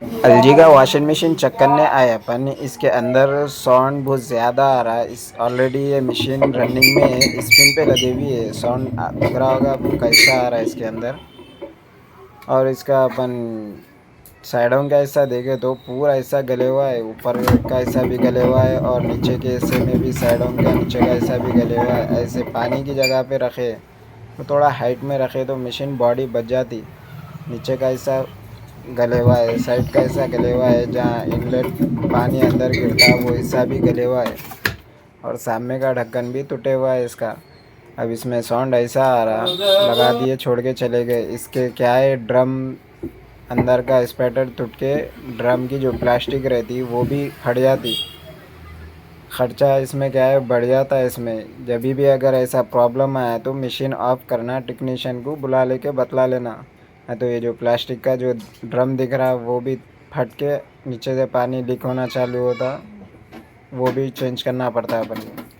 LG का washing machine check करने आए अपन। इसके अंदर साउंड बहुत ज़्यादा आ रहा है। इस ऑलरेडी ये मशीन रनिंग में है, स्पिन पे लगी हुई है। साउंड दिख रहा होगा आपको कैसा आ रहा है इसके अंदर। और इसका अपन साइडों का हिस्सा देखे तो पूरा हिस्सा गले हुआ है, ऊपर का हिस्सा भी गले हुआ है और नीचे के हिस्से में भी साइडों का नीचे का हिस्सा भी गले हुआ है। ऐसे पानी की जगह पे रखे तो थोड़ा हाइट में रखे तो मशीन बॉडी बच जाती। नीचे का हिस्सा गले हुआ है, साइड का हिस्सा गले हुआ है, जहाँ इनलेट पानी अंदर गिरता है वो हिस्सा भी गले हुआ है और सामने का ढक्कन भी टूटे हुआ है इसका। अब इसमें साउंड ऐसा आ रहा, लगा दिए छोड़ के चले गए। इसके क्या है, ड्रम अंदर का स्पैटर टूट के ड्रम की जो प्लास्टिक रहती वो भी फट जाती। खर्चा इसमें क्या है बढ़ जाता है। इसमें जब भी अगर ऐसा प्रॉब्लम आया तो मशीन ऑफ करना, टेक्नीशियन को बुला लेके बतला लेना। हाँ, तो ये जो प्लास्टिक का जो ड्रम दिख रहा है वो भी फट के नीचे से पानी लीक होना चालू होता, वो भी चेंज करना पड़ता है अपन को।